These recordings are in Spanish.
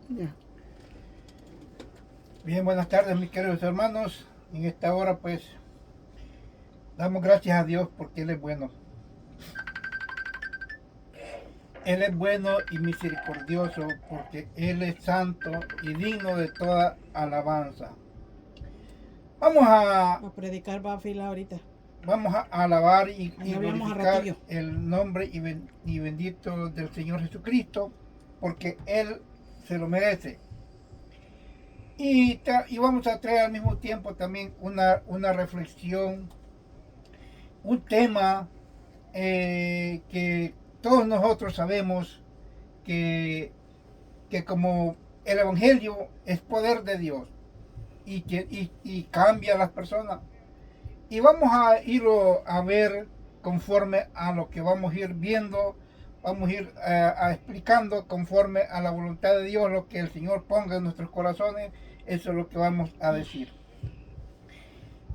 Ya. Bien, buenas tardes mis queridos hermanos. En esta hora pues damos gracias a Dios porque Él es bueno. Él es bueno y misericordioso porque Él es santo y digno de toda alabanza. Vamos a, A predicar va a fila ahorita. vamos a alabar y Ahí hablamos a glorificar ratillo. el nombre y bendito del Señor Jesucristo porque Él se lo merece. Y vamos a traer al mismo tiempo también una reflexión, un tema que todos nosotros sabemos que, que como el Evangelio es poder de Dios y cambia a las personas. Y vamos a irlo a ver conforme a lo que vamos a ir viendo, vamos a ir explicando conforme a la voluntad de Dios, lo que el Señor ponga en nuestros corazones, eso es lo que vamos a decir.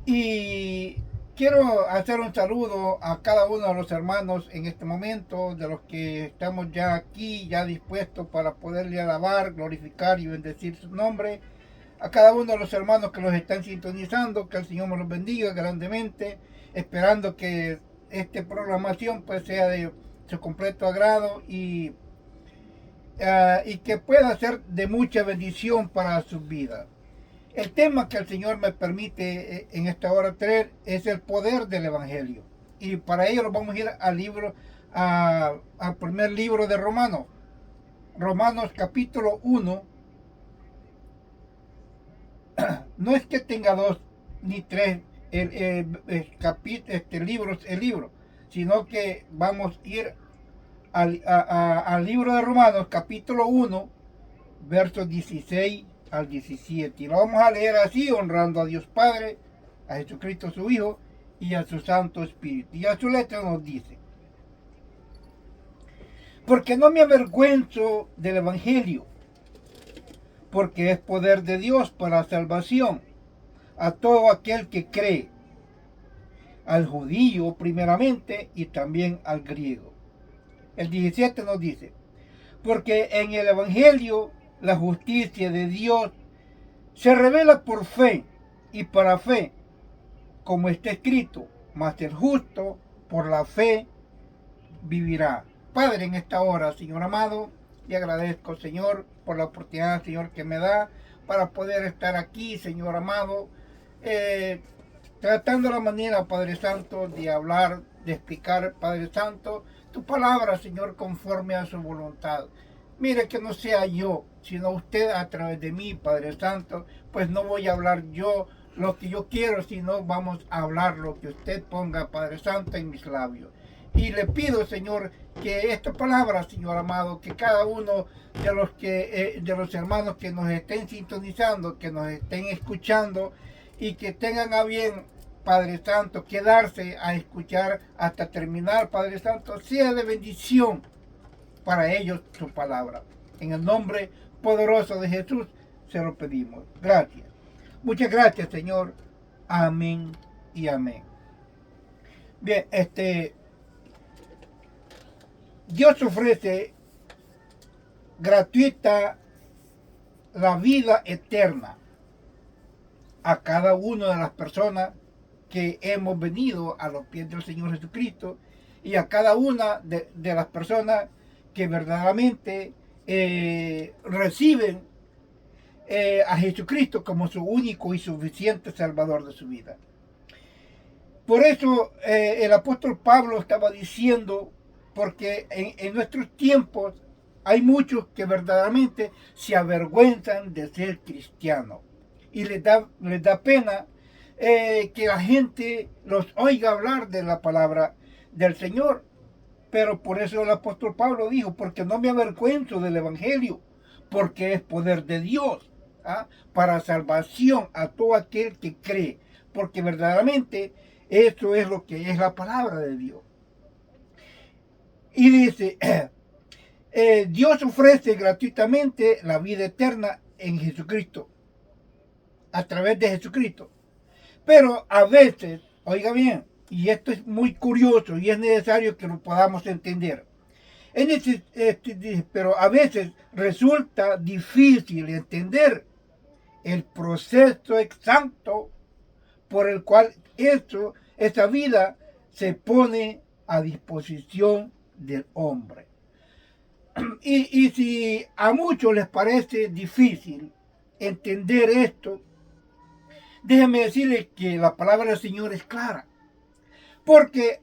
Y quiero hacer un saludo a cada uno de los hermanos en este momento, de los que estamos ya aquí, ya dispuestos para poderle alabar, glorificar y bendecir su nombre. A cada uno de los hermanos que los están sintonizando, que el Señor me los bendiga grandemente, esperando que esta programación pues sea de su completo agrado y que pueda ser de mucha bendición para sus vidas. El tema que el Señor me permite en esta hora traer es el poder del Evangelio. Y para ello nos vamos a ir al libro, al primer libro de Romanos. Romanos capítulo 1. No es que tenga dos ni tres libros, el libro, sino que vamos a ir al libro de Romanos capítulo 1, versos 16 al 17. Y lo vamos a leer así, honrando a Dios Padre, a Jesucristo su Hijo y a su Santo Espíritu. Y a su letra nos dice: porque no me avergüenzo del Evangelio, porque es poder de Dios para salvación a todo aquel que cree, al judío primeramente y también al griego. El 17 nos dice: porque en el Evangelio la justicia de Dios se revela por fe y para fe, como está escrito, mas el justo por la fe vivirá. Padre, en esta hora, Señor amado, le agradezco, Señor, por la oportunidad, Señor, que me da para poder estar aquí, Señor amado, eh, tratando la manera, Padre Santo, de hablar, de explicar, Padre Santo, tu palabra, Señor, conforme a su voluntad. Mire que no sea yo, sino usted a través de mí, Padre Santo, pues no voy a hablar yo lo que yo quiero, sino vamos a hablar lo que usted ponga, Padre Santo, en mis labios. Y le pido, Señor, que esta palabra, Señor amado, que cada uno de los hermanos que nos estén sintonizando, que nos estén escuchando y que tengan a bien, Padre Santo, quedarse a escuchar hasta terminar, Padre Santo, sea de bendición para ellos su palabra. En el nombre poderoso de Jesús se lo pedimos. Gracias. Muchas gracias, Señor. Amén y amén. Bien, Dios ofrece gratuita la vida eterna a cada una de las personas que hemos venido a los pies del Señor Jesucristo y a cada una de las personas que verdaderamente reciben a Jesucristo como su único y suficiente Salvador de su vida. Por eso el apóstol Pablo estaba diciendo, porque en nuestros tiempos hay muchos que verdaderamente se avergüenzan de ser cristianos y les da pena que la gente los oiga hablar de la palabra del Señor. Pero por eso el apóstol Pablo dijo, porque no me avergüenzo del Evangelio, porque es poder de Dios, ¿ah? Para salvación a todo aquel que cree, porque verdaderamente eso es lo que es la palabra de Dios. Y dice, Dios ofrece gratuitamente la vida eterna en Jesucristo, a través de Jesucristo. Pero a veces, oiga bien, y esto es muy curioso y es necesario que lo podamos entender, Pero a veces resulta difícil entender el proceso exacto por el cual esa vida se pone a disposición del hombre. Y si a muchos les parece difícil entender esto, déjenme decirles que la palabra del Señor es clara. Porque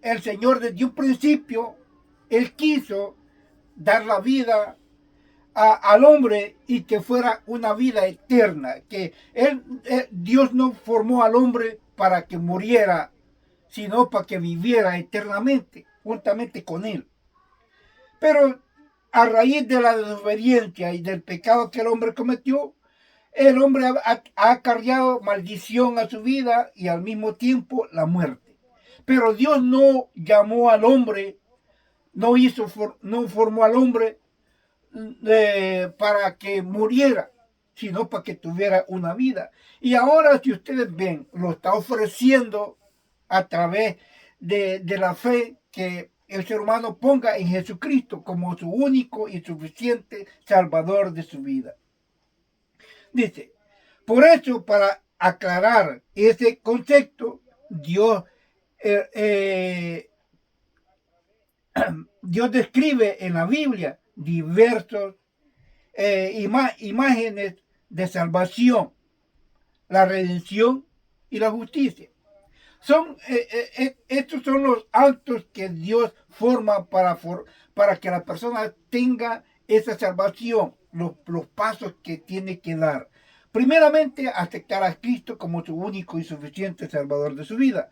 el Señor desde un principio, Él quiso dar la vida al hombre y que fuera una vida eterna. Que Dios no formó al hombre para que muriera, sino para que viviera eternamente, juntamente con Él. Pero a raíz de la desobediencia y del pecado que el hombre cometió, el hombre ha acarreado maldición a su vida y al mismo tiempo la muerte. Pero Dios no llamó al hombre, no formó al hombre para que muriera, sino para que tuviera una vida. Y ahora, si ustedes ven, lo está ofreciendo a través de la fe que el ser humano ponga en Jesucristo como su único y suficiente Salvador de su vida. Dice, por eso, para aclarar ese concepto, Dios describe en la Biblia diversos imágenes de salvación, la redención y la justicia. Estos son los actos que Dios forma para que la persona tenga esa salvación, los pasos que tiene que dar. Primeramente, aceptar a Cristo como su único y suficiente Salvador de su vida.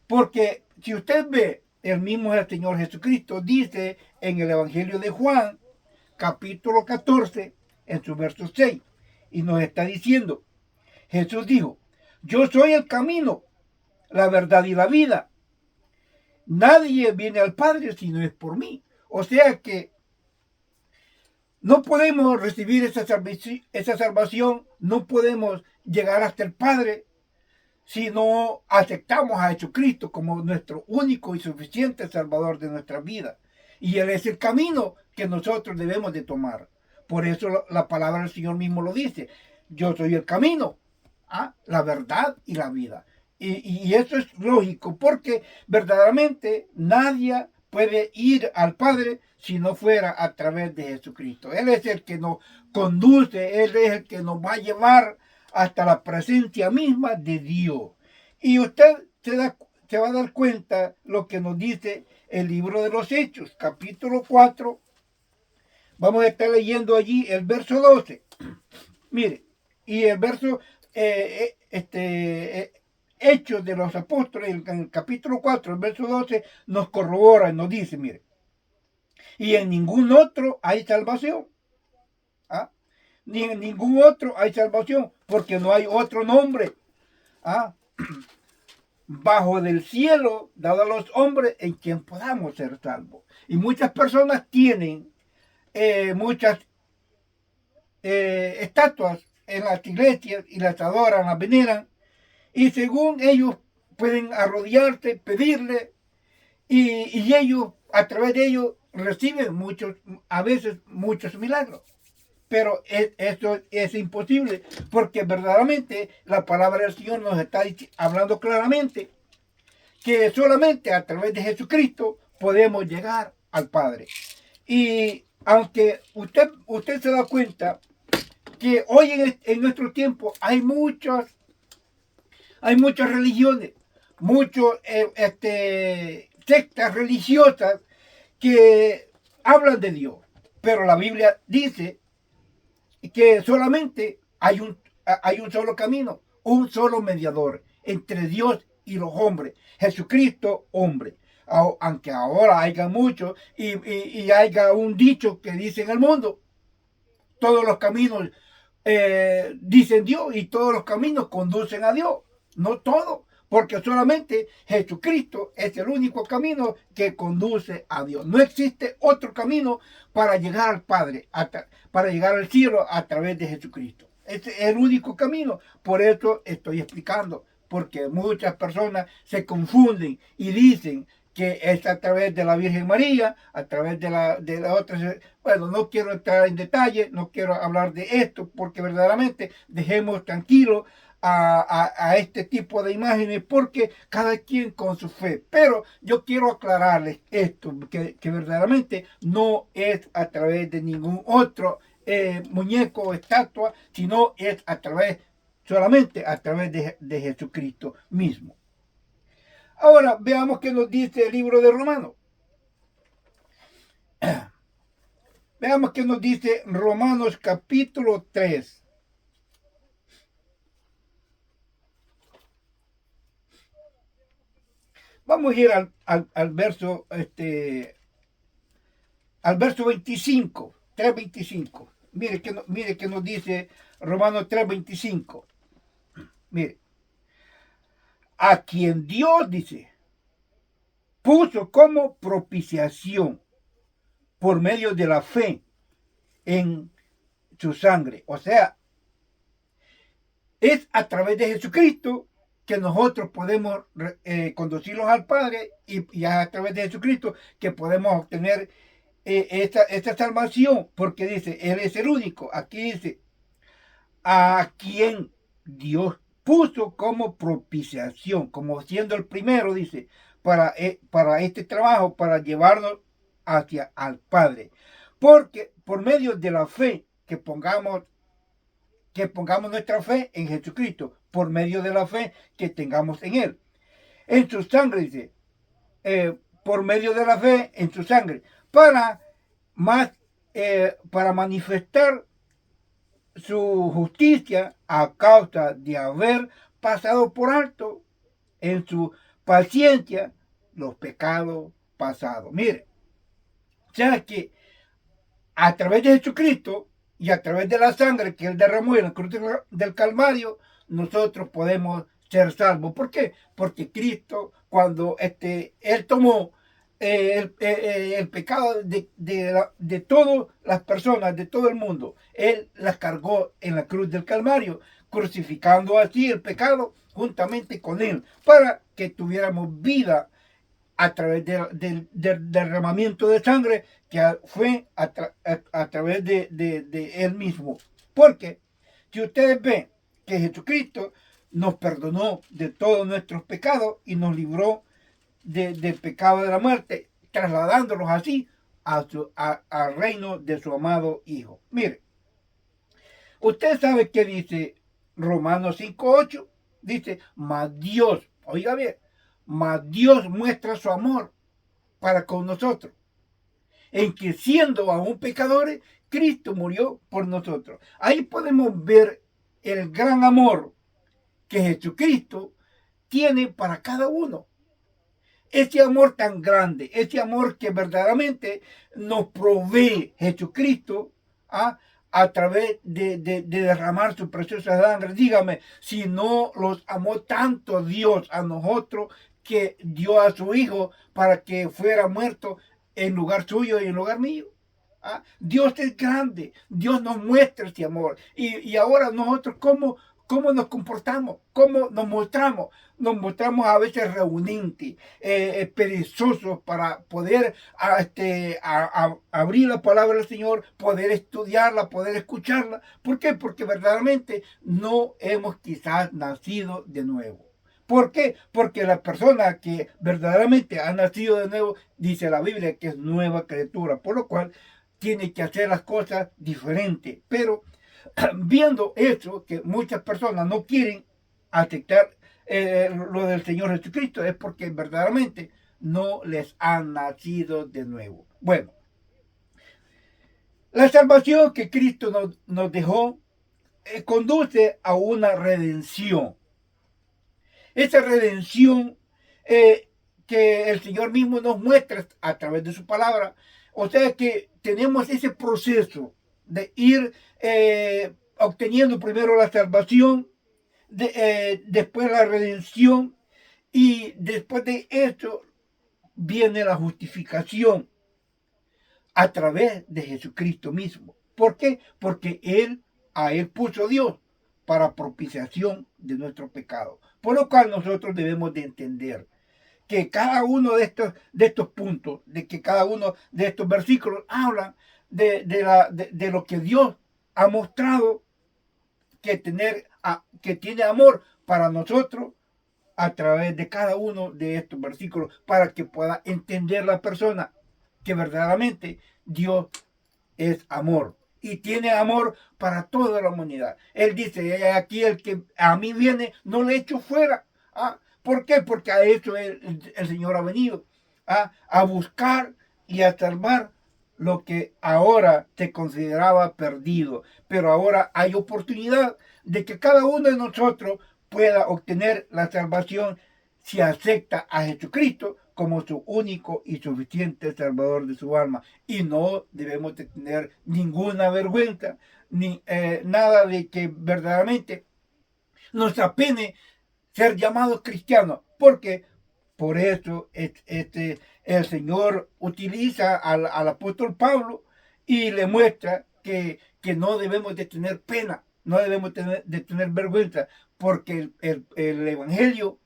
Porque si usted ve, el mismo Señor Jesucristo dice en el Evangelio de Juan, capítulo 14, en su verso 6, y nos está diciendo, Jesús dijo, yo soy el camino, la verdad y la vida. Nadie viene al Padre si no es por mí. O sea que no podemos recibir esa salvación, no podemos llegar hasta el Padre si no aceptamos a Jesucristo como nuestro único y suficiente Salvador de nuestra vida. Y Él es el camino que nosotros debemos de tomar. Por eso la palabra del Señor mismo lo dice. Yo soy el camino, la verdad y la vida. Y eso es lógico, porque verdaderamente nadie puede ir al Padre si no fuera a través de Jesucristo. Él es el que nos conduce, Él es el que nos va a llevar hasta la presencia misma de Dios. Y usted se va a dar cuenta lo que nos dice el libro de los Hechos, capítulo 4. Vamos a estar leyendo allí el verso 12. Mire, y el verso Hechos de los Apóstoles, en el capítulo 4, el verso 12, nos corrobora y nos dice, mire, y en ningún otro hay salvación. Ni en ningún otro hay salvación, porque no hay otro nombre bajo del cielo dado a los hombres en quien podamos ser salvos. Y muchas personas tienen muchas estatuas en las iglesias y las adoran, las veneran, y según ellos pueden arrodillarse, pedirle, y ellos, a través de ellos, reciben a veces muchos milagros. Pero esto es imposible, porque verdaderamente la palabra del Señor nos está hablando claramente que solamente a través de Jesucristo podemos llegar al Padre. Y aunque usted se da cuenta que hoy en nuestro tiempo hay muchas religiones, muchas sectas religiosas que hablan de Dios, pero la Biblia dice que solamente hay un solo camino, un solo mediador entre Dios y los hombres, Jesucristo hombre. Aunque ahora haya muchos y haya un dicho que dice en el mundo, todos los caminos dicen Dios y todos los caminos conducen a Dios. No todo, porque solamente Jesucristo es el único camino que conduce a Dios. No existe otro camino para llegar al Padre, para llegar al cielo a través de Jesucristo. Este es el único camino. Por eso estoy explicando, porque muchas personas se confunden y dicen que es a través de la Virgen María, a través de la otra. Bueno, no quiero entrar en detalle, no quiero hablar de esto, porque verdaderamente dejemos tranquilo a este tipo de imágenes, porque cada quien con su fe. Pero yo quiero aclararles esto, que verdaderamente no es a través de ningún otro muñeco o estatua, sino es a través, solamente a través de Jesucristo mismo. Ahora veamos qué nos dice el libro de Romanos. Veamos qué nos dice Romanos capítulo 3. Vamos a ir al verso, al verso 25, 3:25. Mire que nos dice Romanos 3:25. Mire, a quien Dios dice, puso como propiciación por medio de la fe en su sangre. O sea, es a través de Jesucristo que nosotros podemos conducirlos al Padre y a través de Jesucristo que podemos obtener esta salvación, porque dice, Él es el único. Aquí dice, a quien Dios puso como propiciación, como siendo el primero, dice, para este trabajo, para llevarnos hacia al Padre. Porque por medio de la fe que pongamos nuestra fe en Jesucristo, por medio de la fe que tengamos en Él. En su sangre, dice, por medio de la fe en su sangre, para manifestar su justicia a causa de haber pasado por alto en su paciencia los pecados pasados. Mire, o sea que a través de Jesucristo y a través de la sangre que Él derramó en la cruz del Calvario, nosotros podemos ser salvos. ¿Por qué? Porque Cristo, cuando Él tomó el pecado de todas las personas, de todo el mundo, Él las cargó en la cruz del Calvario, crucificando así el pecado juntamente con Él, para que tuviéramos vida a través del derramamiento de sangre que fue a través de Él mismo. Porque si ustedes ven que Jesucristo nos perdonó de todos nuestros pecados y nos libró del pecado de la muerte, trasladándolos así al reino de su amado Hijo. Mire, usted sabe qué dice Romanos 5:8. Dice, mas Dios, oiga bien, mas Dios muestra su amor para con nosotros, en que siendo aún pecadores, Cristo murió por nosotros. Ahí podemos ver el gran amor que Jesucristo tiene para cada uno. Ese amor tan grande, ese amor que verdaderamente nos provee Jesucristo a través de derramar su preciosa sangre. Dígame, si no los amó tanto Dios a nosotros, que dio a su Hijo para que fuera muerto en lugar suyo y en lugar mío. Dios es grande, Dios nos muestra este amor. Y ahora nosotros, ¿cómo nos comportamos? ¿Cómo nos mostramos? Nos mostramos a veces reunentes, perezosos para poder abrir la palabra del Señor, poder estudiarla, poder escucharla. ¿Por qué? Porque verdaderamente no hemos quizás nacido de nuevo. ¿Por qué? Porque la persona que verdaderamente ha nacido de nuevo, dice la Biblia que es nueva criatura, por lo cual tiene que hacer las cosas diferentes. Pero viendo eso, que muchas personas no quieren aceptar lo del Señor Jesucristo, es porque verdaderamente no les han nacido de nuevo. Bueno, la salvación que Cristo nos dejó conduce a una redención. Esa redención que el Señor mismo nos muestra a través de su palabra. O sea que tenemos ese proceso de ir obteniendo primero la salvación, después la redención, y después de esto viene la justificación a través de Jesucristo mismo. ¿Por qué? Porque a Él puso Dios para propiciación de nuestro pecado. Por lo cual nosotros debemos de entender que cada uno de estos puntos, de que cada uno de estos versículos hablan de lo que Dios ha mostrado que tiene amor para nosotros a través de cada uno de estos versículos, para que pueda entender la persona que verdaderamente Dios es amor y tiene amor para toda la humanidad. Él dice, aquí el que a mí viene, no le echo fuera. ¿Por qué? Porque a eso el Señor ha venido, a buscar y a salvar lo que ahora se consideraba perdido. Pero ahora hay oportunidad de que cada uno de nosotros pueda obtener la salvación si acepta a Jesucristo como su único y suficiente salvador de su alma. Y no debemos de tener ninguna vergüenza, ni nada de que verdaderamente nos apene ser llamados cristianos, porque por eso el Señor utiliza al apóstol Pablo y le muestra que no debemos de tener pena, no debemos de tener vergüenza, porque el Evangelio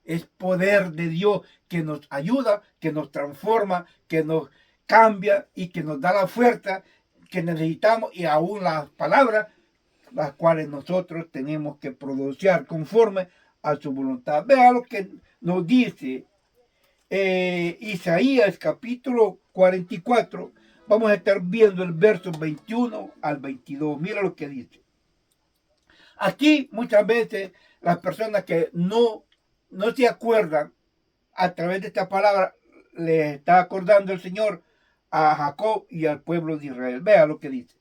es poder de Dios que nos ayuda, que nos transforma, que nos cambia y que nos da la fuerza que necesitamos y aún las palabras las cuales nosotros tenemos que pronunciar conforme a su voluntad. Vea lo que nos dice Isaías capítulo 44. Vamos a estar viendo el verso 21 al 22. Mira lo que dice. Aquí muchas veces las personas que no se acuerdan a través de esta palabra, les está acordando el Señor a Jacob y al pueblo de Israel. Vea lo que dice.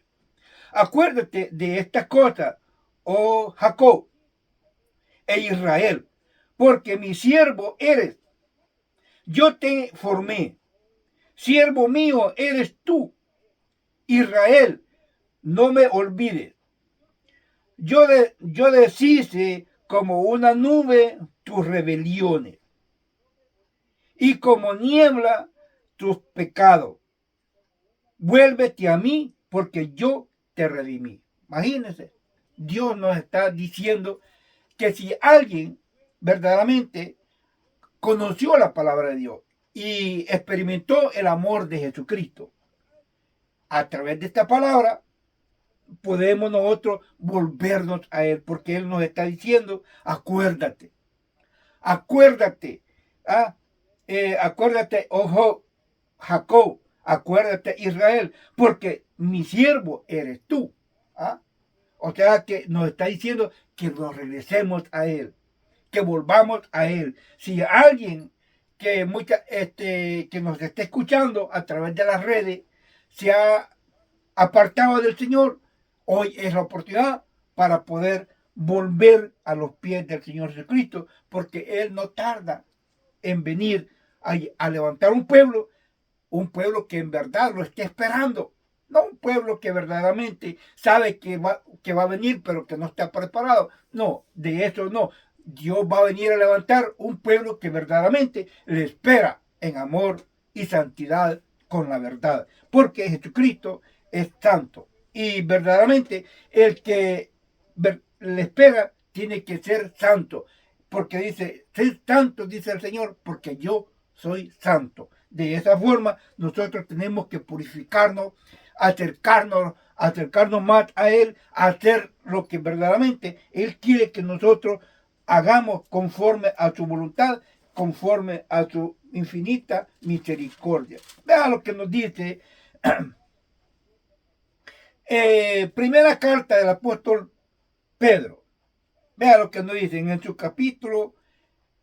Acuérdate de estas cosas, oh Jacob e Israel, porque mi siervo eres. Yo te formé. Siervo mío eres tú. Israel, no me olvides. Yo deshice como una nube tus rebeliones y como niebla tus pecados. Vuélvete a mí porque yo te redimí. Imagínense, Dios nos está diciendo que si alguien verdaderamente conoció la palabra de Dios y experimentó el amor de Jesucristo, a través de esta palabra podemos nosotros volvernos a Él, porque Él nos está diciendo, acuérdate, acuérdate, oh Jacob, acuérdate Israel, porque mi siervo eres tú. O sea que nos está diciendo que nos regresemos a Él, que volvamos a Él. Si alguien que nos esté escuchando a través de las redes se ha apartado del Señor, hoy es la oportunidad para poder volver a los pies del Señor Jesucristo, porque Él no tarda en venir a levantar un pueblo que en verdad lo esté esperando. No un pueblo que verdaderamente sabe que va a venir, pero que no está preparado. No, de eso no. Dios va a venir a levantar un pueblo que verdaderamente le espera en amor y santidad con la verdad. Porque Jesucristo es santo. Y verdaderamente el que le espera tiene que ser santo. Porque dice, sé santo, dice el Señor, porque yo soy santo. De esa forma nosotros tenemos que purificarnos, acercarnos más a Él, a hacer lo que verdaderamente Él quiere que nosotros hagamos conforme a su voluntad, conforme a su infinita misericordia. Vea lo que nos dice primera carta del apóstol Pedro. Vea lo que nos dice en su capítulo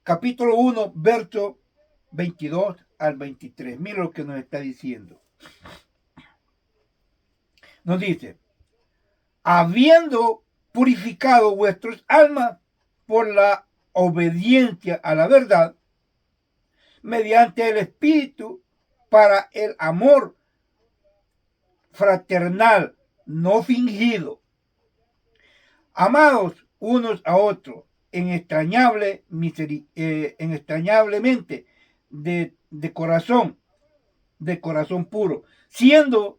1, verso 22 al 23. Mira lo que nos está diciendo. Nos dice, habiendo purificado vuestras almas por la obediencia a la verdad, mediante el Espíritu, para el amor fraternal, no fingido. Amados unos a otros entrañablemente de corazón puro, siendo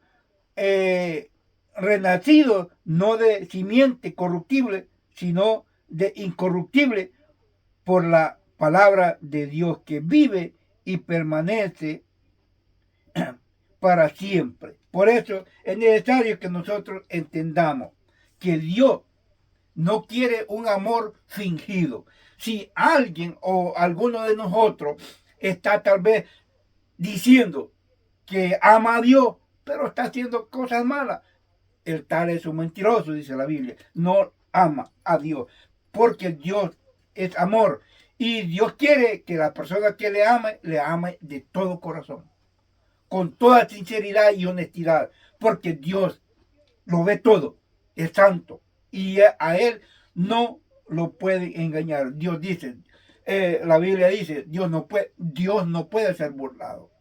renacidos no de simiente corruptible, sino de incorruptible por palabra de Dios que vive y permanece para siempre. Por eso es necesario que nosotros entendamos que Dios no quiere un amor fingido. Si alguien o alguno de nosotros está tal vez diciendo que ama a Dios, pero está haciendo cosas malas, el tal es un mentiroso, dice la Biblia. No ama a Dios, porque Dios es amor. Y Dios quiere que la persona que le ame de todo corazón, con toda sinceridad y honestidad, porque Dios lo ve todo, es santo, y a Él no lo puede engañar. Dios dice, la Biblia dice, Dios no puede ser burlado.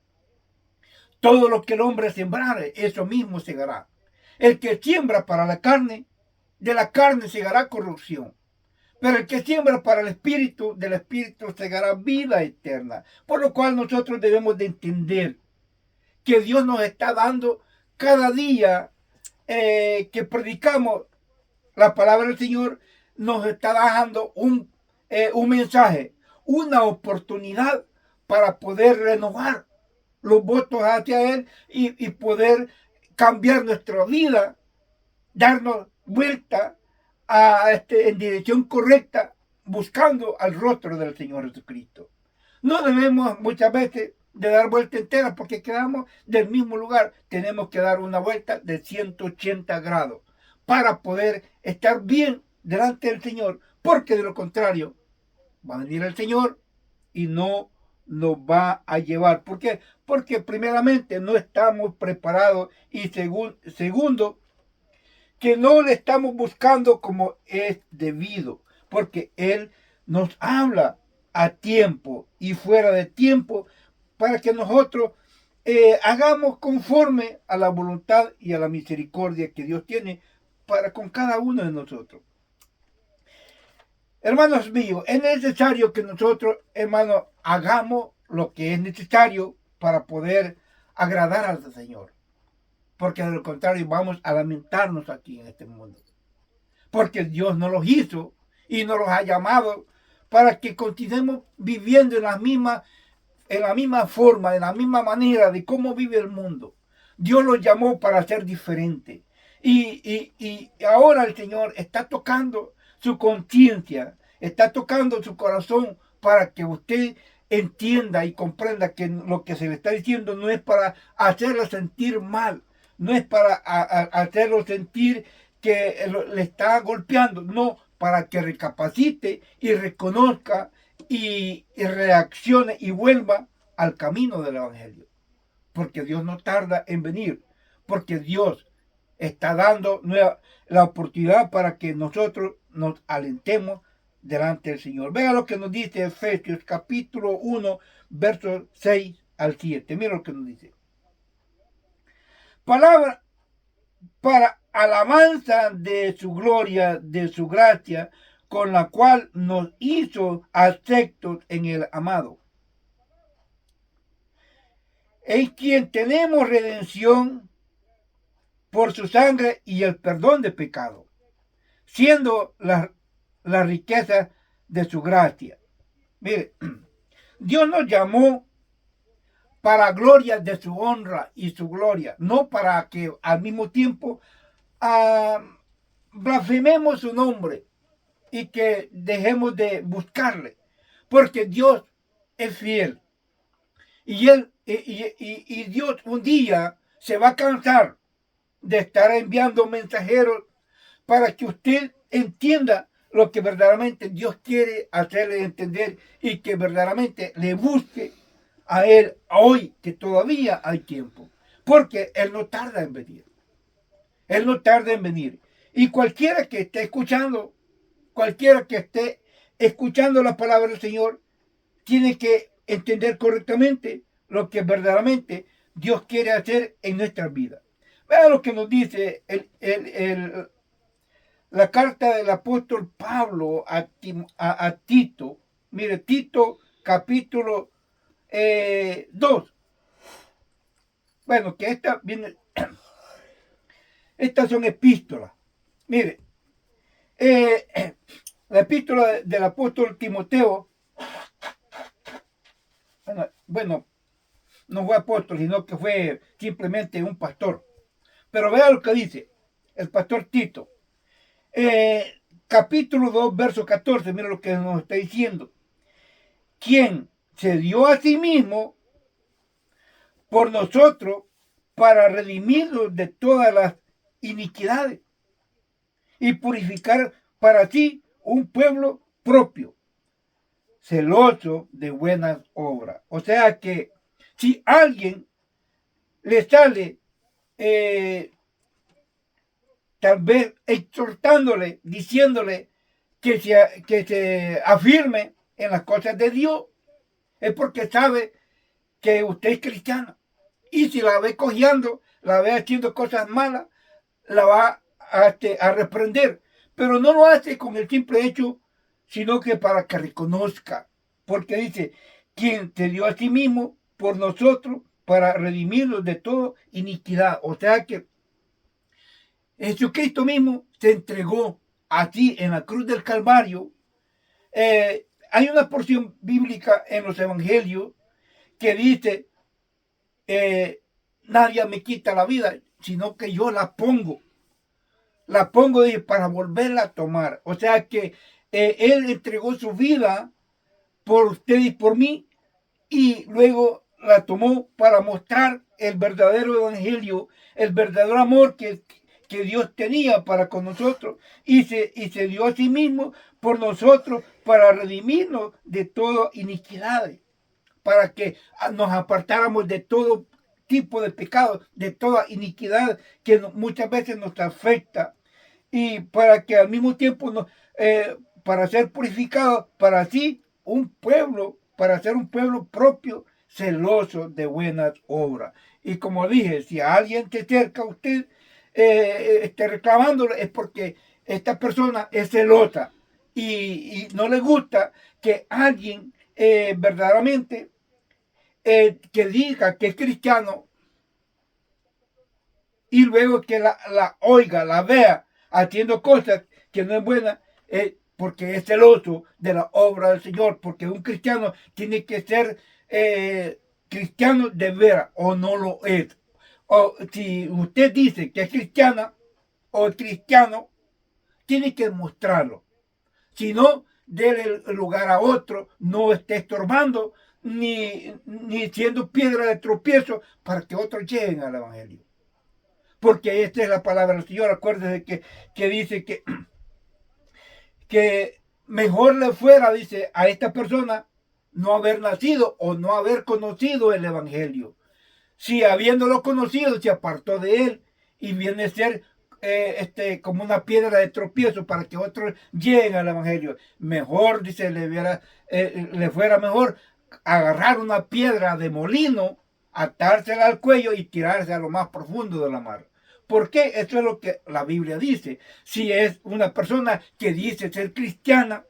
Todo lo que el hombre sembrare, eso mismo segará. El que siembra para la carne, de la carne segará corrupción. Pero el que siembra para el Espíritu, del Espíritu segará vida eterna. Por lo cual nosotros debemos de entender que Dios nos está dando cada día que predicamos la palabra del Señor, nos está dando un mensaje, una oportunidad para poder renovar los votos hacia Él y poder cambiar nuestra vida, darnos vuelta en dirección correcta, buscando al rostro del Señor Jesucristo. No debemos muchas veces de dar vuelta entera porque quedamos del mismo lugar. Tenemos que dar una vuelta de 180 grados para poder estar bien delante del Señor, porque de lo contrario va a venir el Señor y no nos va a llevar. ¿Por qué? Porque primeramente no estamos preparados y segundo, que no le estamos buscando como es debido, porque Él nos habla a tiempo y fuera de tiempo para que nosotros hagamos conforme a la voluntad y a la misericordia que Dios tiene para con cada uno de nosotros. Hermanos míos, es necesario que nosotros, hermanos, hagamos lo que es necesario para poder agradar al Señor. Porque de lo contrario vamos a lamentarnos aquí en este mundo. Porque Dios nos los hizo y nos los ha llamado para que continuemos viviendo en la misma forma, en la misma manera de cómo vive el mundo. Dios los llamó para ser diferentes. Y ahora el Señor está tocando su conciencia, está tocando su corazón para que usted entienda y comprenda que lo que se le está diciendo no es para hacerlo sentir mal, no es para hacerlo sentir que le está golpeando, no, para que recapacite y reconozca y reaccione y vuelva al camino del Evangelio. Porque Dios no tarda en venir, porque Dios está dando la oportunidad para que nosotros nos alentemos delante del Señor. Vea lo que nos dice Efesios capítulo 1, versos 6 al 7. Mira lo que nos dice. Palabra para alabanza de su gloria, de su gracia, con la cual nos hizo aceptos en el amado, en quien tenemos redención por su sangre y el perdón de pecado, siendo la riqueza de su gracia. Mire, Dios nos llamó para gloria de su honra y su gloria, no para que al mismo tiempo blasfememos su nombre y que dejemos de buscarle, porque Dios es fiel y Dios un día se va a cansar de estar enviando mensajeros para que usted entienda lo que verdaderamente Dios quiere hacerle entender y que verdaderamente le busque a Él hoy, que todavía hay tiempo, porque Él no tarda en venir. Él no tarda en venir. Y cualquiera que esté escuchando la palabra del Señor, tiene que entender correctamente lo que verdaderamente Dios quiere hacer en nuestras vidas. Vean lo que nos dice la carta del apóstol Pablo a Tito. Mire, Tito capítulo 2. Bueno, que estas son epístolas. Mire, la epístola del apóstol Timoteo bueno, no fue apóstol, sino que fue simplemente un pastor. Pero vea lo que dice el pastor Tito. Capítulo 2, verso 14, mira lo que nos está diciendo. Quien se dio a sí mismo por nosotros para redimirnos de todas las iniquidades y purificar para sí un pueblo propio, celoso de buenas obras. O sea que si alguien le sale tal vez exhortándole, diciéndole que se afirme en las cosas de Dios, es porque sabe que usted es cristiano. Y si la ve cojeando, la ve haciendo cosas malas, la va a reprender. Pero no lo hace con el simple hecho, sino que para que reconozca. Porque dice, quien te dio a sí mismo por nosotros para redimirnos de toda iniquidad. O sea que Jesucristo mismo se entregó a ti en la cruz del Calvario. Hay una porción bíblica en los evangelios que dice, nadie me quita la vida, sino que yo la pongo. La pongo para volverla a tomar. O sea que Él entregó su vida por usted y por mí, y luego la tomó para mostrar el verdadero evangelio, el verdadero amor que Dios tenía para con nosotros, y se dio a sí mismo por nosotros para redimirnos de toda iniquidad, para que nos apartáramos de todo tipo de pecado, de toda iniquidad que muchas veces nos afecta, y para que al mismo tiempo para ser purificados, para así un pueblo, para ser un pueblo propio, celoso de buenas obras. Y como dije, si alguien se acerca a usted reclamándolo, es porque esta persona es celosa y no le gusta que alguien verdaderamente que diga que es cristiano y luego que la oiga, la vea haciendo cosas que no es buena, porque es celoso de la obra del Señor, porque un cristiano tiene que ser cristiano de veras o no lo es. O si usted dice que es cristiana o cristiano, tiene que mostrarlo. Si no, déle el lugar a otro, no esté estorbando ni siendo piedra de tropiezo para que otros lleguen al Evangelio. Porque esta es la palabra del Señor. Acuérdese que dice que mejor le fuera, dice, a esta persona no haber nacido o no haber conocido el Evangelio. Si habiéndolo conocido se apartó de él y viene a ser como una piedra de tropiezo para que otros lleguen al Evangelio. Mejor, dice, le fuera mejor agarrar una piedra de molino, atársela al cuello y tirarse a lo más profundo de la mar. ¿Por qué? Eso es lo que la Biblia dice. Si es una persona que dice ser cristiana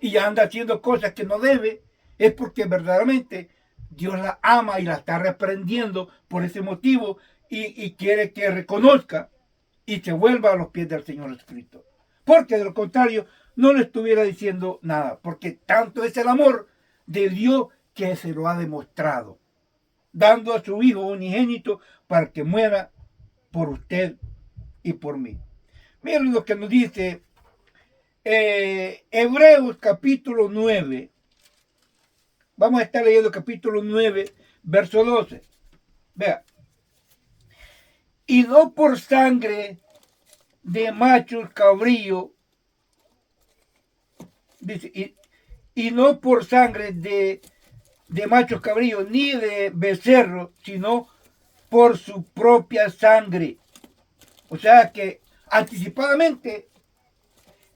y anda haciendo cosas que no debe, es porque verdaderamente Dios la ama y la está reprendiendo por ese motivo y quiere que reconozca y se vuelva a los pies del Señor Jesucristo. Porque de lo contrario no le estuviera diciendo nada, porque tanto es el amor de Dios que se lo ha demostrado, dando a su Hijo unigénito para que muera por usted y por mí. Miren lo que nos dice Hebreos capítulo 9. Vamos a estar leyendo capítulo 9, verso 12. Vea. Y no por sangre de machos cabríos, dice, y no por sangre de machos cabríos ni de becerros, sino por su propia sangre. O sea que anticipadamente,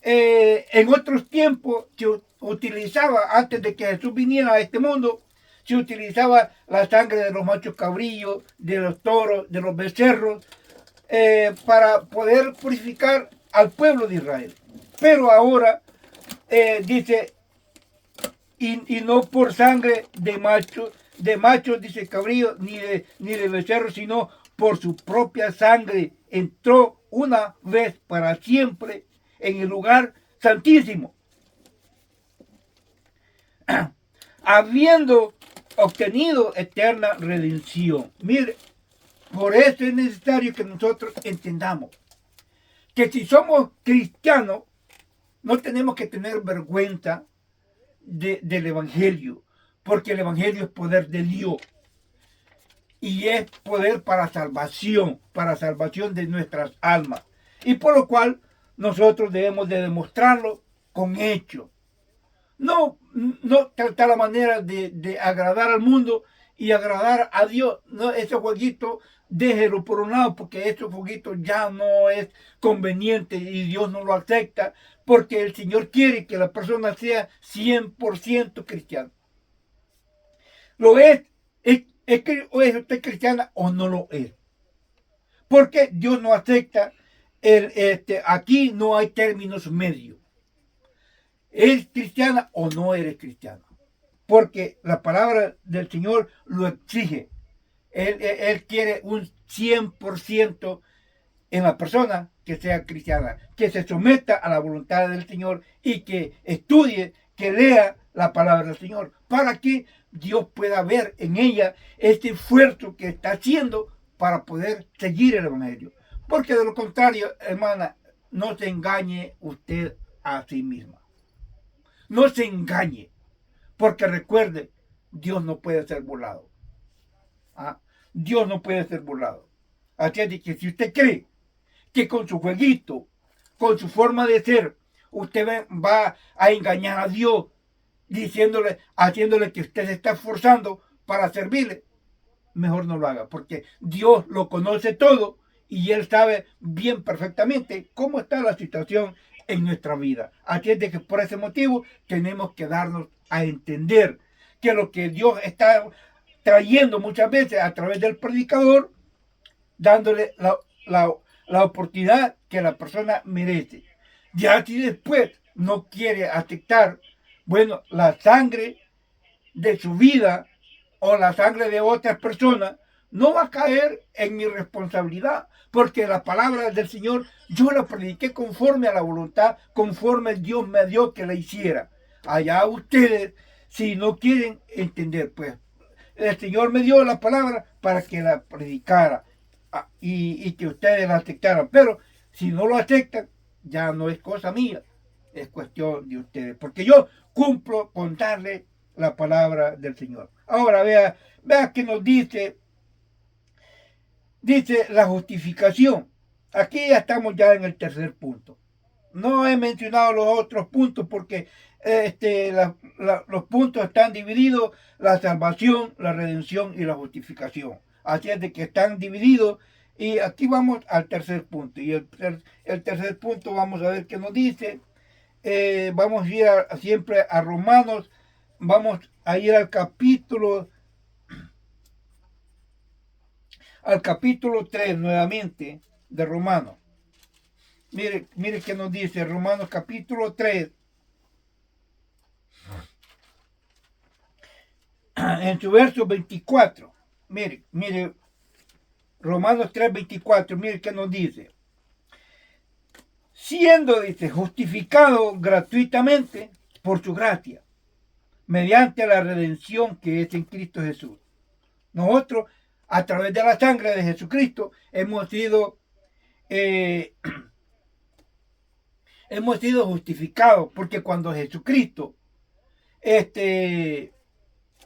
en otros tiempos se utilizaba, antes de que Jesús viniera a este mundo, se utilizaba la sangre de los machos cabríos, de los toros, de los becerros, para poder purificar al pueblo de Israel. Pero ahora dice, y no por sangre de machos, dice cabrío, ni de becerros, sino por su propia sangre entró una vez para siempre en el lugar santísimo, habiendo obtenido eterna redención. Mire, por eso es necesario que nosotros entendamos que si somos cristianos, no tenemos que tener vergüenza del Evangelio, porque el Evangelio es poder de Dios y es poder para salvación de nuestras almas, y por lo cual nosotros debemos de demostrarlo con hechos. No tratar la manera de agradar al mundo y agradar a Dios. No, ese jueguito déjelo por un lado, porque ese jueguito ya no es conveniente y Dios no lo acepta, porque el Señor quiere que la persona sea 100% cristiana. ¿Lo es? ¿O es usted cristiana o no lo es? Porque Dios no acepta, aquí no hay términos medios. ¿Eres cristiana o no eres cristiana? Porque la palabra del Señor lo exige. Él quiere un 100% en la persona que sea cristiana, que se someta a la voluntad del Señor y que estudie, que lea la palabra del Señor, para que Dios pueda ver en ella este esfuerzo que está haciendo para poder seguir el Evangelio. Porque de lo contrario, hermana, no se engañe usted a sí misma. No se engañe, porque recuerde, Dios no puede ser burlado. ¿Ah? Dios no puede ser burlado. Así es de que si usted cree que con su jueguito, con su forma de ser, usted va a engañar a Dios, haciéndole que usted se está esforzando para servirle, mejor no lo haga, porque Dios lo conoce todo y Él sabe bien perfectamente cómo está la situación en nuestra vida. Así es de que por ese motivo tenemos que darnos a entender que lo que Dios está trayendo muchas veces a través del predicador, dándole la oportunidad que la persona merece. Ya si después no quiere aceptar, bueno, la sangre de su vida o la sangre de otras personas, no va a caer en mi responsabilidad, porque la palabra del Señor yo la prediqué conforme a la voluntad, conforme Dios me dio que la hiciera. Allá ustedes, si no quieren entender, pues el Señor me dio la palabra para que la predicara y que ustedes la aceptaran, pero si no lo aceptan, ya no es cosa mía, es cuestión de ustedes, porque yo cumplo con darle la palabra del Señor. Ahora vea que nos dice la justificación. Aquí ya estamos ya en el tercer punto. No he mencionado los otros puntos porque los puntos están divididos: la salvación, la redención y la justificación. Así es de que están divididos. Y aquí vamos al tercer punto. Y el tercer punto vamos a ver qué nos dice. Vamos a ir siempre a Romanos. Vamos a ir al capítulo 3 nuevamente de Romanos. Mire qué nos dice Romanos capítulo 3. En su verso 24. Mire, Romanos 3, 24. Mire qué nos dice. Siendo, dice, justificado gratuitamente por su gracia, mediante la redención que es en Cristo Jesús. Nosotros, a través de la sangre de Jesucristo, hemos sido justificados, porque cuando Jesucristo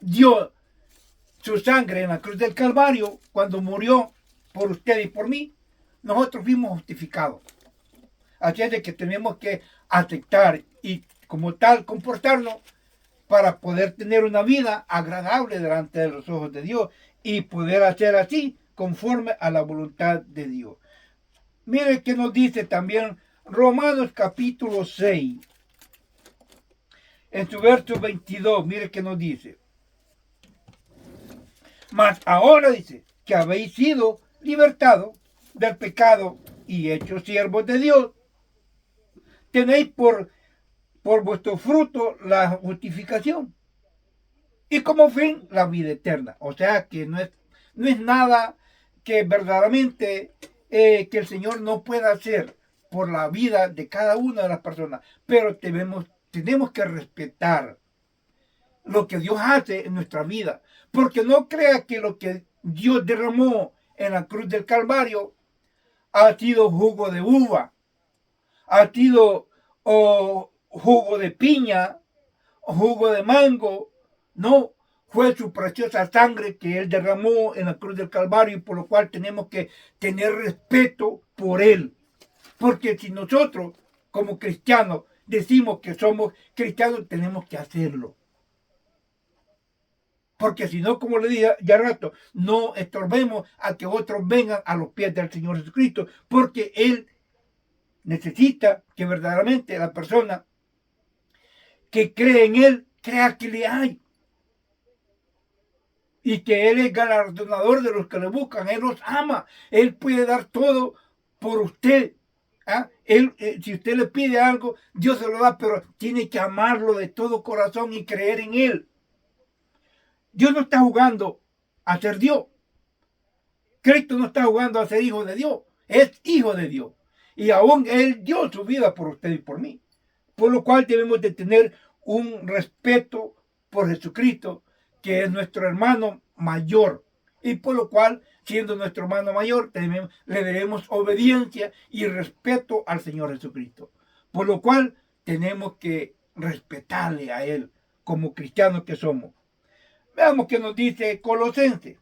dio su sangre en la cruz del Calvario, cuando murió por usted y por mí, nosotros fuimos justificados. Así es de que tenemos que aceptar y como tal comportarnos para poder tener una vida agradable delante de los ojos de Dios y poder hacer así conforme a la voluntad de Dios. Mire que nos dice también Romanos capítulo 6. En su verso 22, mire que nos dice. Mas ahora dice que habéis sido libertados del pecado y hechos siervos de Dios. Tenéis por vuestro fruto la justificación y como fin la vida eterna. O sea que no es nada que verdaderamente que el Señor no pueda hacer por la vida de cada una de las personas, pero tenemos que respetar lo que Dios hace en nuestra vida, Porque no crea que lo que Dios derramó en la cruz del Calvario ha sido jugo de uva, ha sido jugo de piña, jugo de mango. No, fue su preciosa sangre que Él derramó en la cruz del Calvario y por lo cual tenemos que tener respeto por Él. Porque si nosotros, como cristianos, decimos que somos cristianos, tenemos que hacerlo. Porque si no, como le dije ya rato, no estorbemos a que otros vengan a los pies del Señor Jesucristo, porque Él necesita que verdaderamente la persona que cree en Él, crea que le hay. Y que Él es galardonador de los que le buscan, Él los ama, Él puede dar todo por usted. ¿Ah? Él, si usted le pide algo, Dios se lo da, pero tiene que amarlo de todo corazón y creer en Él. Dios no está jugando a ser Dios. Cristo no está jugando a ser hijo de Dios. Es hijo de Dios. Y aún Él dio su vida por usted y por mí. Por lo cual debemos de tener un respeto por Jesucristo, que es nuestro hermano mayor. Y por lo cual, siendo nuestro hermano mayor, le debemos obediencia y respeto al Señor Jesucristo. Por lo cual, tenemos que respetarle a Él como cristianos que somos. Veamos qué nos dice Colosenses.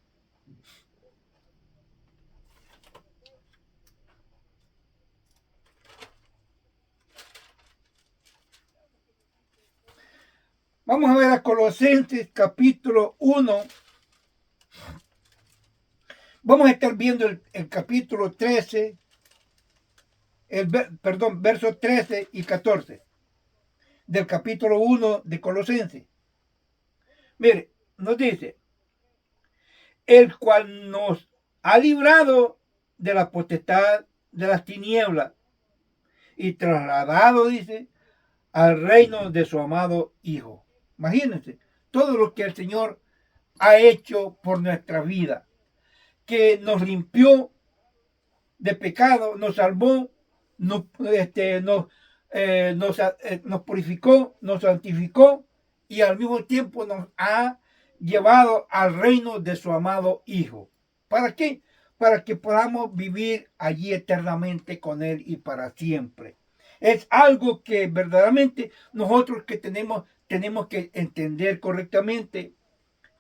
Vamos a ver a Colosenses capítulo 1. Vamos a estar viendo el capítulo 13, versos 13 y 14 del capítulo 1 de Colosenses. Mire, nos dice, el cual nos ha librado de la potestad de las tinieblas y trasladado, dice, al reino de su amado Hijo. Imagínense, todo lo que el Señor ha hecho por nuestra vida, que nos limpió de pecado, nos salvó, nos purificó, nos santificó y al mismo tiempo nos ha llevado al reino de su amado Hijo. ¿Para qué? Para que podamos vivir allí eternamente con Él y para siempre. Es algo que verdaderamente nosotros que tenemos que entender correctamente,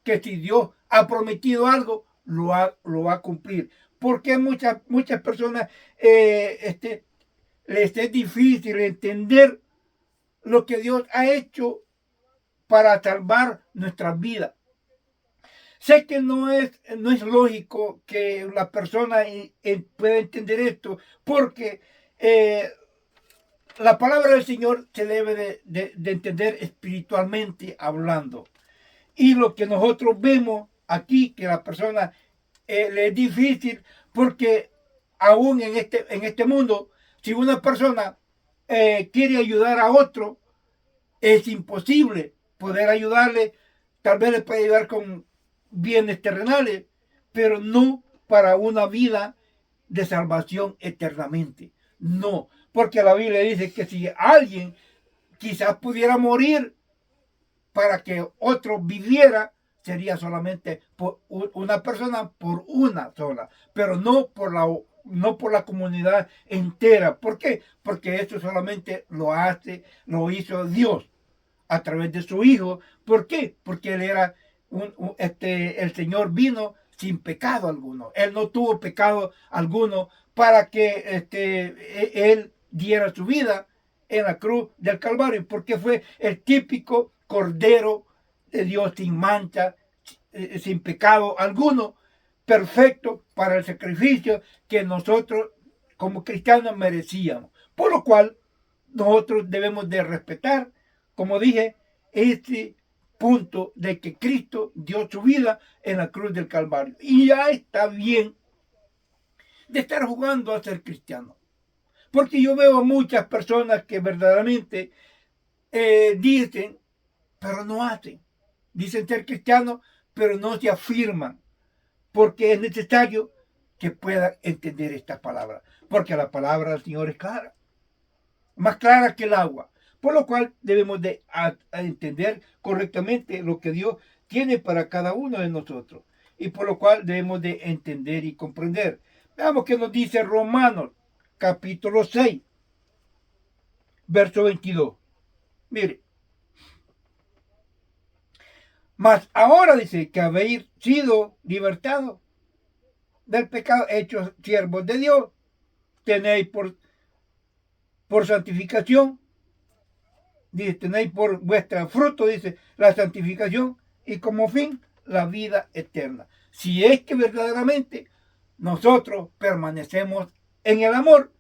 que si Dios ha prometido algo, lo va a cumplir. Porque muchas personas les es difícil entender lo que Dios ha hecho para salvar nuestras vidas. Sé que no es lógico que la persona pueda entender esto, porque la palabra del Señor se debe de entender espiritualmente hablando. Y lo que nosotros vemos aquí, que la persona le es difícil, porque aún en este mundo, si una persona quiere ayudar a otro, es imposible poder ayudarle. Tal vez le puede ayudar con bienes terrenales, pero no para una vida de salvación eternamente. No, porque la Biblia dice que si alguien quizás pudiera morir para que otro viviera, sería solamente por una persona, por una sola, pero no por la comunidad entera. ¿Por qué? Porque esto solamente lo hizo Dios a través de su Hijo. ¿Por qué? Porque Él era el Señor vino sin pecado alguno. Él no tuvo pecado alguno para que Él diera su vida en la cruz del Calvario, porque fue el típico Cordero de Dios sin mancha, sin pecado alguno, perfecto para el sacrificio que nosotros como cristianos merecíamos. Por lo cual nosotros debemos de respetar, como dije, este punto de que Cristo dio su vida en la cruz del Calvario. Y ya está bien de estar jugando a ser cristiano. Porque yo veo a muchas personas que verdaderamente dicen, pero no hacen. Dicen ser cristianos, pero no se afirman. Porque es necesario que puedan entender esta palabra. Porque la palabra del Señor es clara. Más clara que el agua. Por lo cual debemos de entender correctamente lo que Dios tiene para cada uno de nosotros, y por lo cual debemos de entender y comprender. Veamos qué nos dice Romanos, capítulo 6, verso 22. Mire, mas ahora dice que habéis sido libertados del pecado, hechos siervos de Dios, tenéis por santificación, dice, tenéis por vuestra fruto, dice, la santificación, y como fin, la vida eterna. Si es que verdaderamente nosotros permanecemos en el amor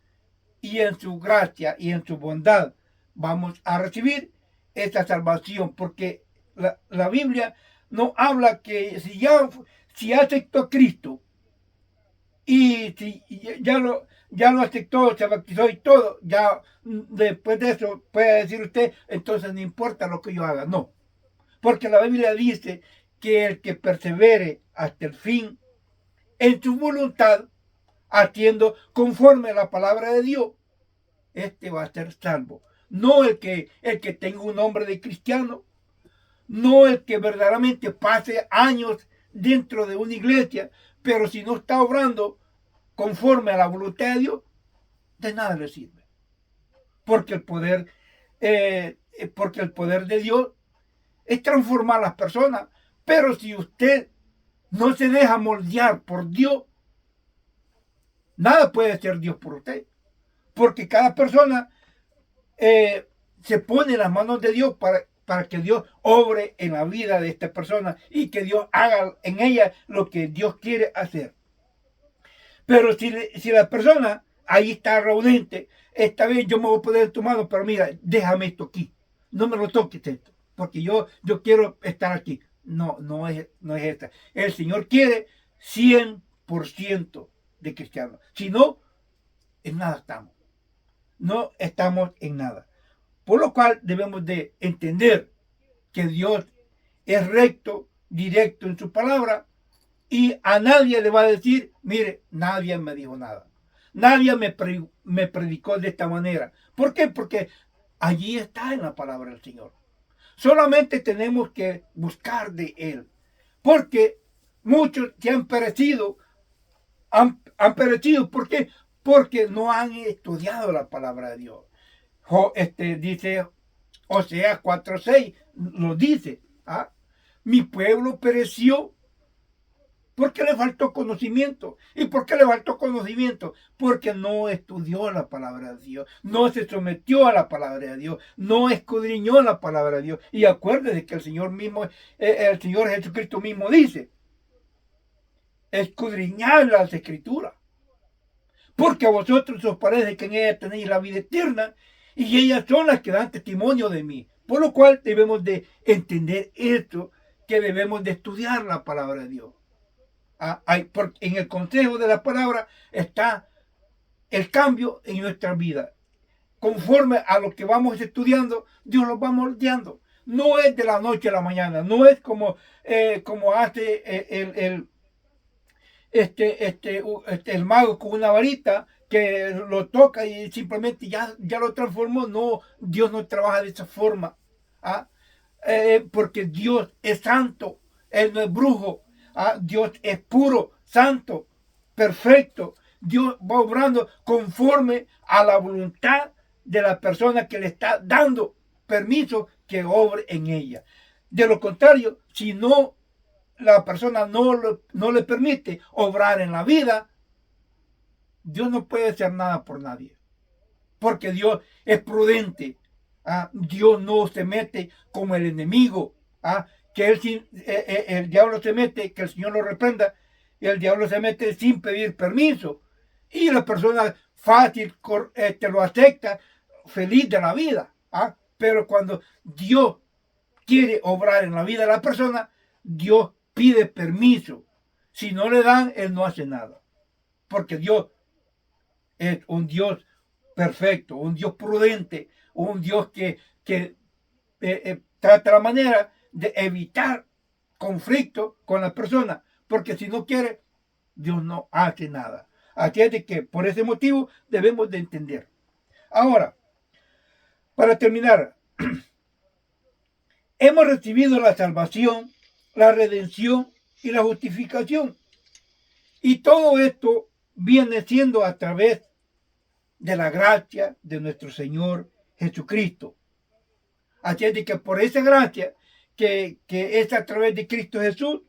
y en su gracia y en su bondad, vamos a recibir esta salvación, porque la Biblia no habla que si aceptó a Cristo y si ya lo aceptó, se bautizó y todo, ya después de eso puede decir usted, entonces no importa lo que yo haga. No, porque la Biblia dice que el que persevere hasta el fin en su voluntad, haciendo conforme a la palabra de Dios, este va a ser salvo. No el que tenga un nombre de cristiano, no el que verdaderamente pase años dentro de una iglesia, pero si no está obrando conforme a la voluntad de Dios, de nada le sirve. Porque porque el poder de Dios es transformar a las personas. Pero si usted no se deja moldear por Dios, nada puede ser Dios por usted. Porque cada persona se pone en las manos de Dios para que Dios obre en la vida de esta persona y que Dios haga en ella lo que Dios quiere hacer. Pero si la persona ahí está raudente, esta vez yo me voy a poner en tu mano, pero mira, déjame esto aquí. No me lo toques esto, porque yo quiero estar aquí. No es esta. El Señor quiere 100% de cristianos. Si no, en nada estamos. No estamos en nada. Por lo cual debemos de entender que Dios es recto, directo en su palabra, y a nadie le va a decir, mire, nadie me dijo nada. Nadie me predicó de esta manera. ¿Por qué? Porque allí está en la palabra del Señor. Solamente tenemos que buscar de Él. Porque muchos que han perecido, han perecido. ¿Por qué? Porque no han estudiado la palabra de Dios. Dice Oseas 4:6, lo dice. ¿Ah? Mi pueblo pereció porque le faltó conocimiento. ¿Y por qué le faltó conocimiento? Porque no estudió la palabra de Dios, no se sometió a la palabra de Dios, no escudriñó la palabra de Dios. Y acuérdese que el Señor Jesucristo mismo dice, escudriñad las escrituras, porque a vosotros os parece que en ellas tenéis la vida eterna, y ellas son las que dan testimonio de mí. Por lo cual debemos de entender esto, que debemos de estudiar la palabra de Dios. En el consejo de la palabra está el cambio en nuestra vida. Conforme a lo que vamos estudiando, Dios lo va moldeando. No es de la noche a la mañana, no es como hace el mago con una varita que lo toca y simplemente ya lo transformó. No, Dios no trabaja de esa forma. Porque Dios es santo, Él no es brujo. Dios es puro, santo, perfecto. Dios va obrando conforme a la voluntad de la persona que le está dando permiso que obre en ella. De lo contrario, si no, la persona no le permite obrar en la vida, Dios no puede hacer nada por nadie. Porque Dios es prudente. Dios no se mete como el enemigo. Que el diablo se mete, que el Señor lo reprenda, y el diablo se mete sin pedir permiso. Y la persona fácil lo acepta, feliz de la vida. Pero cuando Dios quiere obrar en la vida de la persona, Dios pide permiso. Si no le dan, Él no hace nada. Porque Dios es un Dios perfecto, un Dios prudente, un Dios que trata la manera de evitar conflicto con la persona, porque si no quiere, Dios no hace nada. Así es de que por ese motivo debemos de entender. Ahora, para terminar, hemos recibido la salvación, la redención y la justificación. Y todo esto viene siendo a través de la gracia de nuestro Señor Jesucristo. Así es de que por esa gracia que es a través de Cristo Jesús,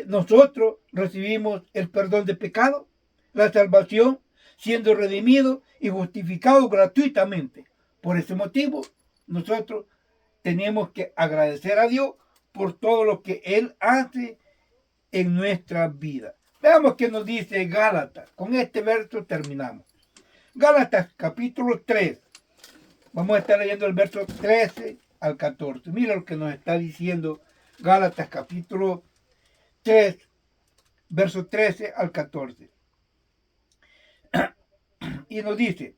nosotros recibimos el perdón de pecado, la salvación, siendo redimidos y justificados gratuitamente. Por ese motivo, nosotros tenemos que agradecer a Dios por todo lo que Él hace en nuestra vida. Veamos qué nos dice Gálatas. Con este verso terminamos. Gálatas capítulo 3. Vamos a estar leyendo el verso 13 al 14. Mira lo que nos está diciendo Gálatas capítulo 3, verso 13 al 14. Y nos dice,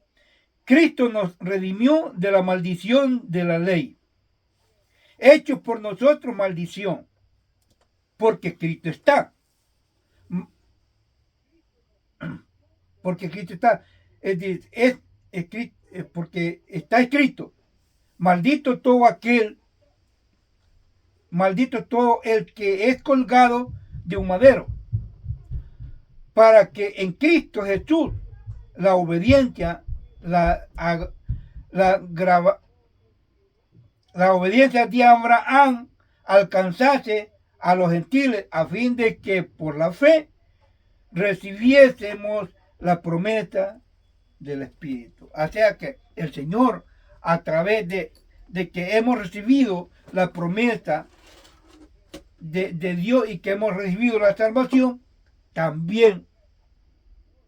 Cristo nos redimió de la maldición de la ley, hecho por nosotros maldición, porque Cristo está. Porque Cristo está. Porque está escrito, maldito todo el que es colgado de un madero, para que en Cristo Jesús la obediencia, la obediencia de Abraham alcanzase a los gentiles, a fin de que por la fe recibiésemos la promesa del Espíritu. O sea que el Señor, a través de que hemos recibido la promesa de Dios y que hemos recibido la salvación, también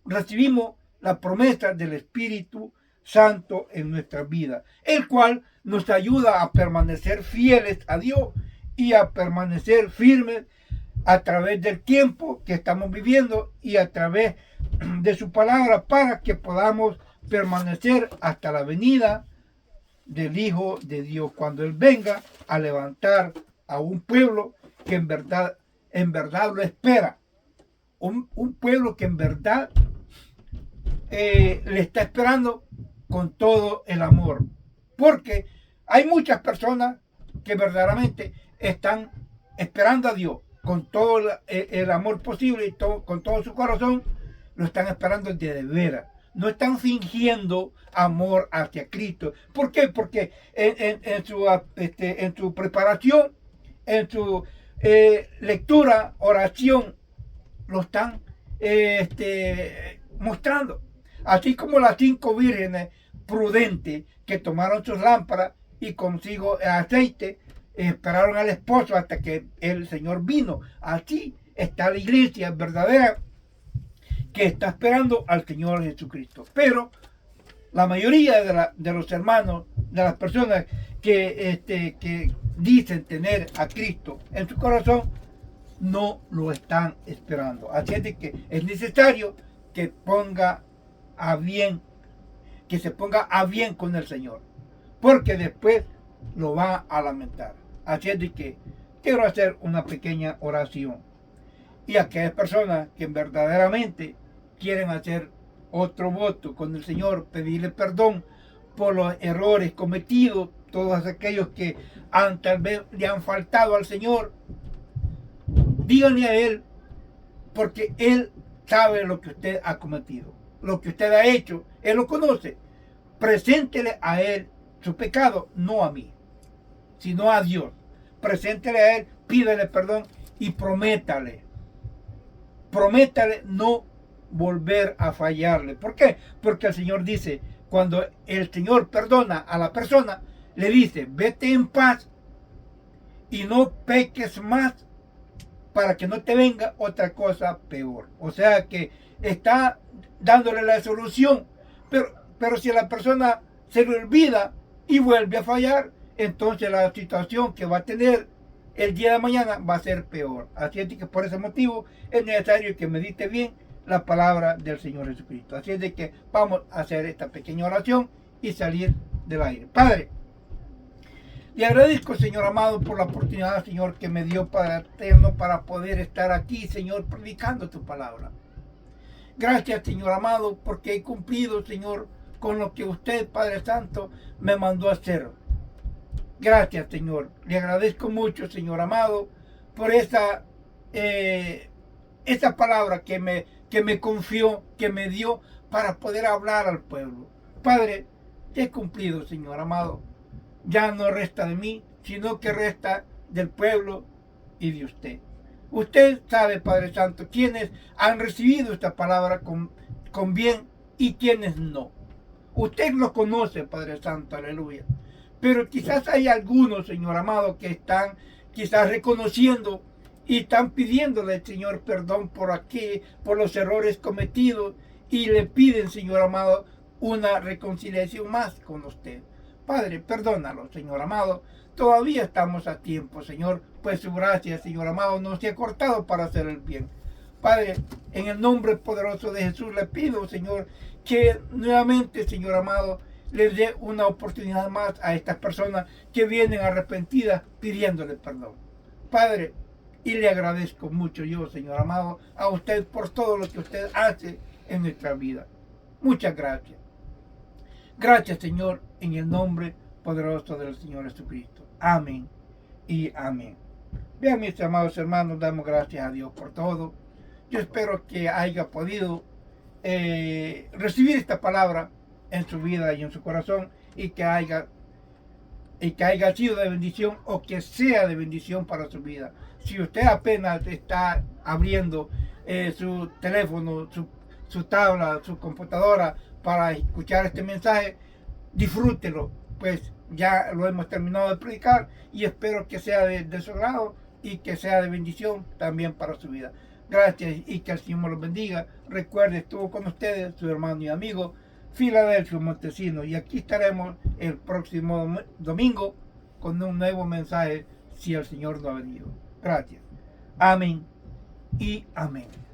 recibimos la promesa del Espíritu Santo en nuestra vida, el cual nos ayuda a permanecer fieles a Dios y a permanecer firmes a través del tiempo que estamos viviendo y a través de su palabra, para que podamos permanecer hasta la venida del Hijo de Dios, cuando Él venga a levantar a un pueblo que en verdad lo espera, un pueblo que en verdad le está esperando con todo el amor, porque hay muchas personas que verdaderamente están esperando a Dios con todo el amor posible y con todo su corazón. Lo están esperando de veras. No están fingiendo amor hacia Cristo. ¿Por qué? Porque en su preparación, en su lectura, oración, lo están mostrando. Así como las 5 vírgenes prudentes que tomaron sus lámparas y consigo aceite, esperaron al esposo hasta que el Señor vino. Así está la iglesia verdadera, que está esperando al Señor Jesucristo. Pero la mayoría de los hermanos, de las personas que dicen tener a Cristo en su corazón, no lo están esperando. Así es de que es necesario que se ponga a bien con el Señor, porque después lo va a lamentar. Así es de que quiero hacer una pequeña oración. Y aquellas personas que verdaderamente quieren hacer otro voto con el Señor, pedirle perdón por los errores cometidos, todos aquellos que tal vez le han faltado al Señor, díganle a Él, porque Él sabe lo que usted ha cometido, lo que usted ha hecho, Él lo conoce. Preséntele a Él su pecado, no a mí, sino a Dios. Preséntele a Él, pídele perdón y prométale no volver a fallarle. ¿Por qué? Porque el Señor dice, cuando el Señor perdona a la persona, le dice, vete en paz y no peques más, para que no te venga otra cosa peor. O sea que está dándole la solución, pero si a la persona se le olvida y vuelve a fallar, entonces la situación que va a tener el día de mañana va a ser peor. Así es de que por ese motivo es necesario que medite bien la palabra del Señor Jesucristo. Así es de que vamos a hacer esta pequeña oración y salir del aire. Padre, le agradezco, Señor amado, por la oportunidad, Señor, que me dio Padre eterno para poder estar aquí, Señor, predicando tu palabra. Gracias, Señor amado, porque he cumplido, Señor, con lo que usted, Padre Santo, me mandó a hacer. Gracias, Señor. Le agradezco mucho, Señor amado, por esa palabra que me confió, que me dio para poder hablar al pueblo. Padre, ya he cumplido, Señor amado. Ya no resta de mí, sino que resta del pueblo y de usted. Usted sabe, Padre Santo, quienes han recibido esta palabra con bien y quienes no. Usted lo conoce, Padre Santo, aleluya. Pero quizás hay algunos, Señor amado, que están quizás reconociendo y están pidiéndole, Señor, perdón por los errores cometidos, y le piden, Señor amado, una reconciliación más con usted. Padre, perdónalo, Señor amado. Todavía estamos a tiempo, Señor, pues su gracia, Señor amado, no se ha cortado para hacer el bien. Padre, en el nombre poderoso de Jesús le pido, Señor, que nuevamente, Señor amado, les dé una oportunidad más a estas personas que vienen arrepentidas pidiéndole perdón. Padre, y le agradezco mucho yo, Señor amado, a usted por todo lo que usted hace en nuestra vida. Muchas gracias. Gracias, Señor, en el nombre poderoso del Señor Jesucristo. Amén y amén. Bien, mis amados hermanos, damos gracias a Dios por todo. Yo espero que haya podido recibir esta palabra en su vida y en su corazón, y que haya sido de bendición, o que sea de bendición para su vida. Si usted apenas está abriendo su teléfono, su tabla, su computadora para escuchar este mensaje, disfrútelo, pues ya lo hemos terminado de predicar, y espero que sea de su agrado y que sea de bendición también para su vida. Gracias y que el Señor los bendiga. Recuerde, estuvo con ustedes su hermano y amigo Filadelfio Montesino, y aquí estaremos el próximo domingo con un nuevo mensaje, si el Señor no ha venido. Gracias. Amén y amén.